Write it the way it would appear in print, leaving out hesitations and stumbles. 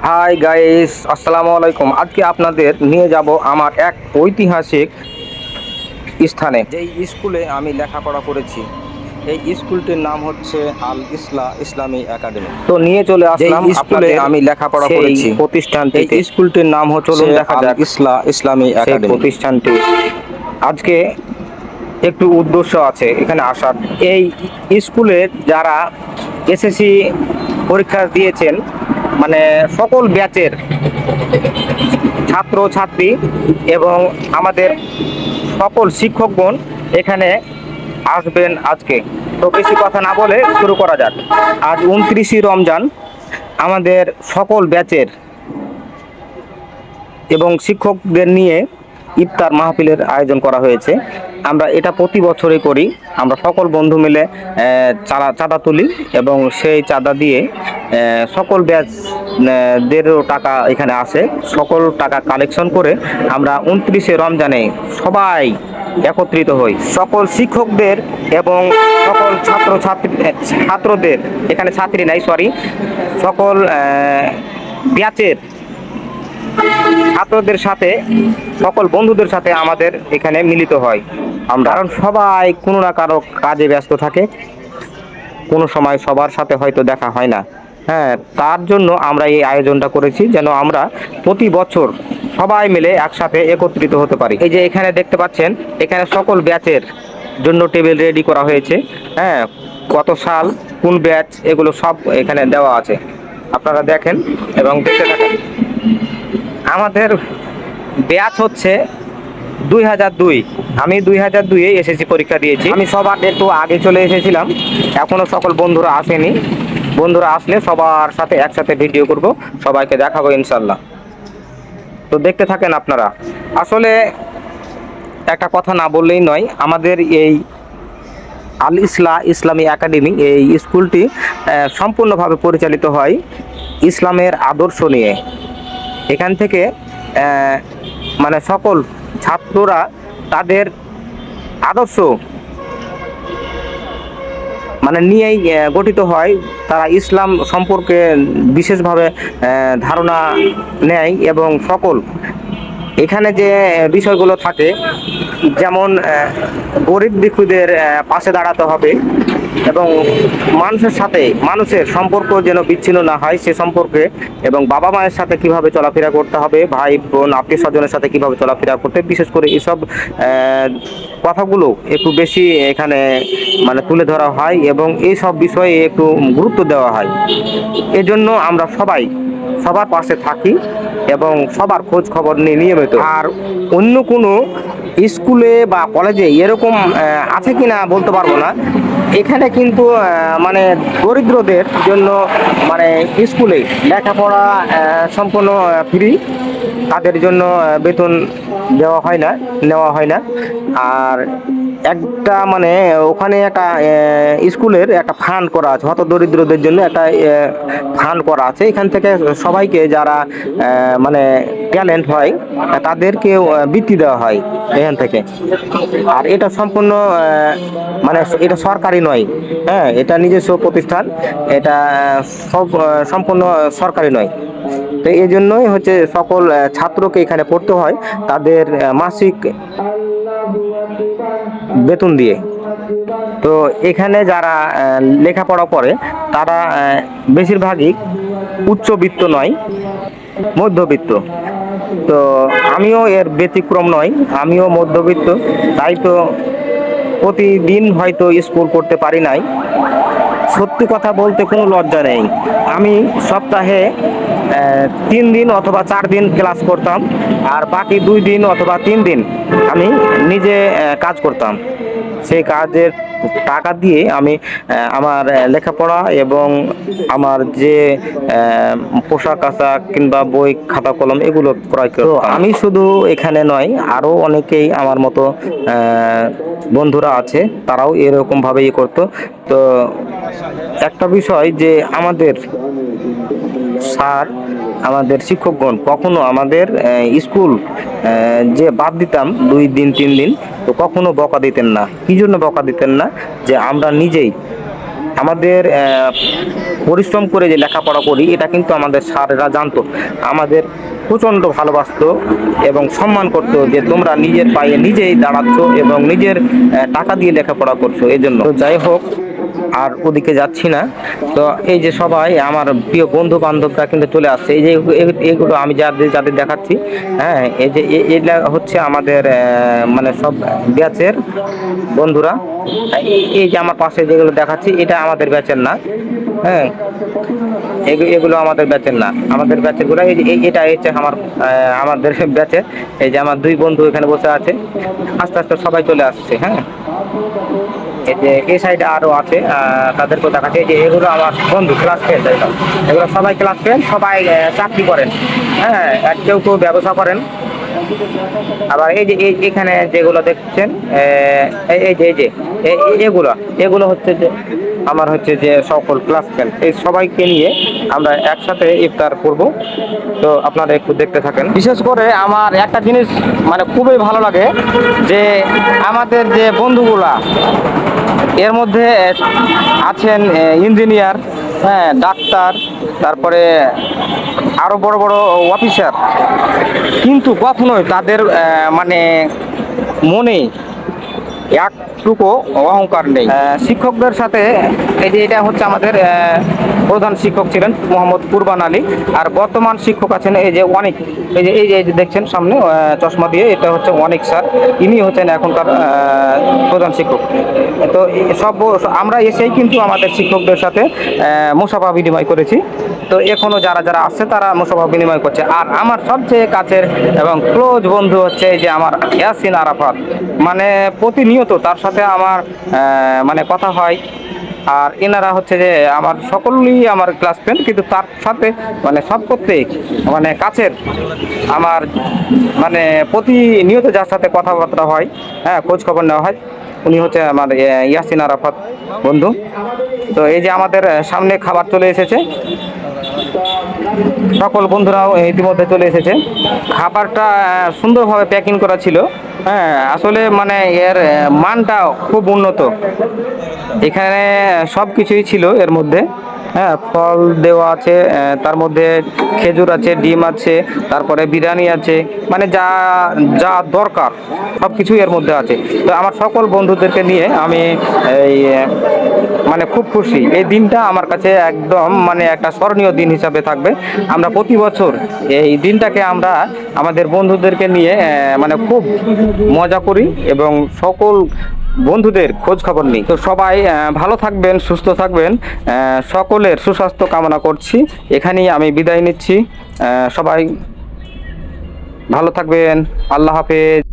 Hi guys, আসসালামু আলাইকুম। আজকে আপনাদের নিয়ে যাব আমার এক ঐতিহাসিক স্থানে, যেই স্কুলে আমি লেখাপড়া করেছি। এই স্কুলটির নাম হচ্ছে আল ইসলামী একাডেমি। তো নিয়ে চলে আসলাম স্কুলে আমি লেখাপড়া করেছি প্রতিষ্ঠানটিতে। এই স্কুলটির নাম হচ্ছে দেখা যাক ইসলামী একাডেমি। প্রতিষ্ঠানটি আজকে একটু উদ্দেশ্য আছে এখানে আসার। এই স্কুলের যারা এসএসসি পরীক্ষা দিয়েছেন, মানে সকল ব্যাচের ছাত্র ছাত্রী এবং আমাদের সকল শিক্ষকগণ এখানে আসবেন আজকে। তো বেশি কথা না বলে শুরু করা যাক। আজ 29 রমজান। আমাদের সকল ব্যাচের এবং শিক্ষকদের নিয়ে ইফতার মাহফিলের আয়োজন করা হয়েছে। আমরা এটা প্রতি বছরই করি। আমরা সকল বন্ধু মিলে চাঁদা তুলি এবং সেই চাঁদা দিয়ে সকল ব্যাচদেরও টাকা এখানে আসে। সকল টাকা কালেকশন করে আমরা 29 রমজানে সবাই একত্রিত হই। সকল শিক্ষকদের এবং সকল ছাত্রদের, এখানে ছাত্রী নাই সরি, সকল ব্যাচের ছাত্রদের সাথে, সকল বন্ধুদের সাথে আমাদের এখানে মিলিত হয় আমরা। কারণ সবাই কোনো না কারো কাজে ব্যস্ত থাকে, কোনো সময় সবার সাথে হয়তো দেখা হয় না। হ্যাঁ, তার জন্য আমরা এই আয়োজনটা করেছি, যেন আমরা প্রতি বছর সবাই মিলে একসাথে একত্রিত হতে পারি। এই যে এখানে দেখতে পাচ্ছেন, এখানে সকল ব্যাচের জন্য টেবিল রেডি করা হয়েছে। হ্যাঁ, কত সাল, কোন ব্যাচ, এগুলো সব এখানে দেওয়া আছে। আপনারা দেখেন এবং দেখতে থাকেন। আমাদের ব্যাচ হচ্ছে 2002। আমি 2002-এ এসএসসি পরীক্ষা দিয়েছি। আমি সবার একটু আগে চলে এসেছিলাম, এখনো সকল বন্ধুরা আসেনি। বন্ধুরা আসলে সবার সাথে একসাথে ভিডিও করব, সবাইকে দেখাবো ইনশাল্লাহ। তো দেখতে থাকেন আপনারা। আসলে একটা কথা না বললেই নয়, আমাদের এই আল ইসলামী একাডেমি, এই স্কুলটি সম্পূর্ণভাবে পরিচালিত হয় ইসলামের আদর্শ নিয়ে। এখান থেকে মানে সকল ছাত্ররা তাদের আদর্শ মানে নিয়েই গঠিত হয়। তারা ইসলাম সম্পর্কে বিশেষভাবে ধারণা নেয় এবং সকল এখানে যে বিষয়গুলো থাকে, যেমন গরিব দুঃখীদের পাশে দাঁড়াতে হবে এবং মানুষের সাথে মানুষের সম্পর্ক যেন বিচ্ছিন্ন না হয় সে সম্পর্কে, এবং বাবা মায়ের সাথে কিভাবে চলাফেরা করতে হবে, ভাই বোন আত্মীয় স্বজনের সাথে কিভাবে চলাফেরা করতে, বিশেষ করে এইসব কথাগুলো একটু বেশি এখানে মানে তুলে ধরা হয় এবং এই সব বিষয়ে একটু গুরুত্ব দেওয়া হয়। এজন্য আমরা সবাই সবার পাশে থাকি এবং সবার খোঁজ খবর নিয়ে নিয়মিত। আর অন্য কোনো স্কুলে বা কলেজে এরকম আছে কি না বলতে পারবো না। এখানে কিন্তু মানে দরিদ্রদের জন্য মানে স্কুলে লেখাপড়া সম্পূর্ণ ফ্রি। তাদের জন্য বেতন দেওয়া হয় না, নেওয়া হয় না। আর একটা মানে ওখানে একটা স্কুলের একটা ফান্ড করা আছে, হত দরিদ্রদের জন্য একটা ফান্ড করা আছে। এখান থেকে সবাইকে যারা মানে ট্যালেন্ট হয় তাদেরকে বৃত্তি দেওয়া হয় এখান থেকে। আর এটা সম্পূর্ণ মানে এটা সরকারি নয়। হ্যাঁ, এটা নিজস্ব প্রতিষ্ঠান, এটা সব সম্পূর্ণ সরকারি নয়। তো এই জন্যই হচ্ছে সকল ছাত্রকে এখানে পড়তে হয় তাদের মাসিক বেতন দিয়ে। তো এখানে যারা লেখাপড়া করে তারা বেশিরভাগই উচ্চবিত্ত নয়, মধ্যবিত্ত। তো আমিও এর ব্যতিক্রম নয়, আমিও মধ্যবিত্ত। তাই তো প্রতিদিন হয়তো স্কুল করতে পারি নাই। সত্যি কথা বলতে কোনো লজ্জা নেই, আমি সপ্তাহে 3 দিন অথবা 4 দিন ক্লাস করতাম, আর বাকি 2 দিন অথবা 3 দিন আমি নিজে কাজ করতাম। সেই কাজের টাকা দিয়ে আমি আমার লেখাপড়া এবং আমার যে পোশাক আশাক কিংবা বই খাতা কলম এগুলো ক্রয় করতাম। আমি শুধু এখানে নয়, আরও অনেকেই আমার মতো বন্ধুরা আছে, তারাও এরকমভাবে করতো। তো একটা বিষয় যে আমাদের স্যার, আমাদের শিক্ষকগণ কখনো আমাদের স্কুল যে বাদ দিতাম 2 দিন 3 দিন, তো কখনো বকা দিতেন না। কি জন্য বকা দিতেন না? যে আমরা নিজেই আমাদের পরিশ্রম করে যে লেখাপড়া করি এটা কিন্তু আমাদের স্যারেরা জানতো, আমাদের প্রচণ্ড ভালোবাসতো এবং সম্মান করতো যে তোমরা নিজের পায়ে নিজেই দাঁড়াচ্ছ এবং নিজের টাকা দিয়ে লেখাপড়া করছো। এই জন্য তো যাই হোক, আর ওদিকে যাচ্ছি না। তো এই যে সবাই আমার প্রিয় বন্ধু বান্ধবরা কিন্তু চলে আসছে, এই যে এগুলো আমি যাদের যাদের দেখাচ্ছি, হ্যাঁ, এই যে এটা হচ্ছে আমাদের মানে সব ব্যাচের বন্ধুরা। এই যে আমার পাশে যেগুলো দেখাচ্ছি এটা আমাদের ব্যাচের না, হ্যাঁ, এগুলো আমাদের ব্যাচের না, আমাদের ব্যাচের গুলো এটা হচ্ছে আমাদের ব্যাচের। এই যে আমার দুই বন্ধু এখানে বসে আছে, আস্তে আস্তে সবাই চলে আসছে। হ্যাঁ, এই যে এই সাইডে আরো আছে, তাদেরকেও দেখাচ্ছে। এই যে এগুলো আমার বন্ধু ক্লাস ফ্রেন্ড, এগুলো সবাই ক্লাস ফ্রেন্ড, সবাই চাকরি করেন, হ্যাঁ, আর কেউ কেউ ব্যবসা করেন। আবার এই যে এখানে যেগুলো দেখছেন, এই যে এগুলো এগুলো হচ্ছে যে আমার হচ্ছে যে সকল ক্লাস ফ্রেন্ড, এই সবাইকে নিয়ে আমরা একসাথে ইফতার করব। তো আপনারা একটু দেখতে থাকেন। বিশেষ করে আমার একটা জিনিস মানে খুবই ভালো লাগে যে আমাদের যে বন্ধুগুলা এর মধ্যে আছেন ইঞ্জিনিয়ার, হ্যাঁ, ডাক্তার, তারপরে আরো বড় বড় অফিসার, কিন্তু কখনোই তাদের মানে মনে একটুকু অহংকার নেই। শিক্ষকদের সাথে এই যে এটা হচ্ছে আমাদের প্রধান শিক্ষক ছিলেন মোহাম্মদ কুরবান আলী, আর বর্তমান শিক্ষক আছেন এই যে অনেক, এই যে দেখছেন সামনে চশমা দিয়ে, এটা হচ্ছে অনেক স্যার, ইনি হচ্ছেন এখনকার প্রধান শিক্ষক। তো সব আমরা এসেই কিন্তু আমাদের শিক্ষকদের সাথে মুসাফা বিনিময় করেছি। তো এখনো যারা যারা আসছে তারা মুসাফা বিনিময় করছে। আর আমার সবচেয়ে কাছের এবং ক্লোজ বন্ধু হচ্ছে এই যে আমার ইয়াসিন আরাফাত, মানে প্রতিনিয়ত তার সাথে আমার মানে কথা হয়। আর এনারা হচ্ছে যে আমার সকলেই আমার ক্লাস ফ্রেন্ড, কিন্তু তার সাথে মানে সব করতে মানে কাছের আমার মানে প্রতিনিয়ত যার সাথে কথাবার্তা হয়, হ্যাঁ, খোঁজ খবর নেওয়া হয়, উনি হচ্ছে আমার ইয়াসিন আরাফাত বন্ধু। তো এই যে আমাদের সামনে খাবার চলে এসেছে, সকল বন্ধুরাও ইতিমধ্যে চলে এসেছে। খাবারটা সুন্দরভাবে প্যাকিং করা ছিল, হ্যাঁ, আসলে মানে এর মানটা খুব উন্নত। এখানে সব কিছুই ছিল এর মধ্যে, হ্যাঁ, ফল দেওয়া আছে, তার মধ্যে খেজুর আছে, ডিম আছে, তারপরে বিরিয়ানি আছে, মানে যা যা দরকার সব কিছুই এর মধ্যে আছে। তো আমার সকল বন্ধুদেরকে নিয়ে আমি এই মানে খুব খুশি। এই দিনটা আমার কাছে একদম মানে একটা স্মরণীয় দিন হিসাবে থাকবে। আমরা প্রতি বছর এই দিনটাকে আমরা আমাদের বন্ধুদেরকে নিয়ে মানে খুব মজা করি এবং সকল বন্ধুদের খোঁজ খবর নিই। তো সবাই ভালো থাকবেন, সুস্থ থাকবেন, সকলের সুস্বাস্থ্য কামনা করছি। এখানেই আমি বিদায় নিচ্ছি। সবাই ভালো থাকবেন, আল্লাহ হাফেজ।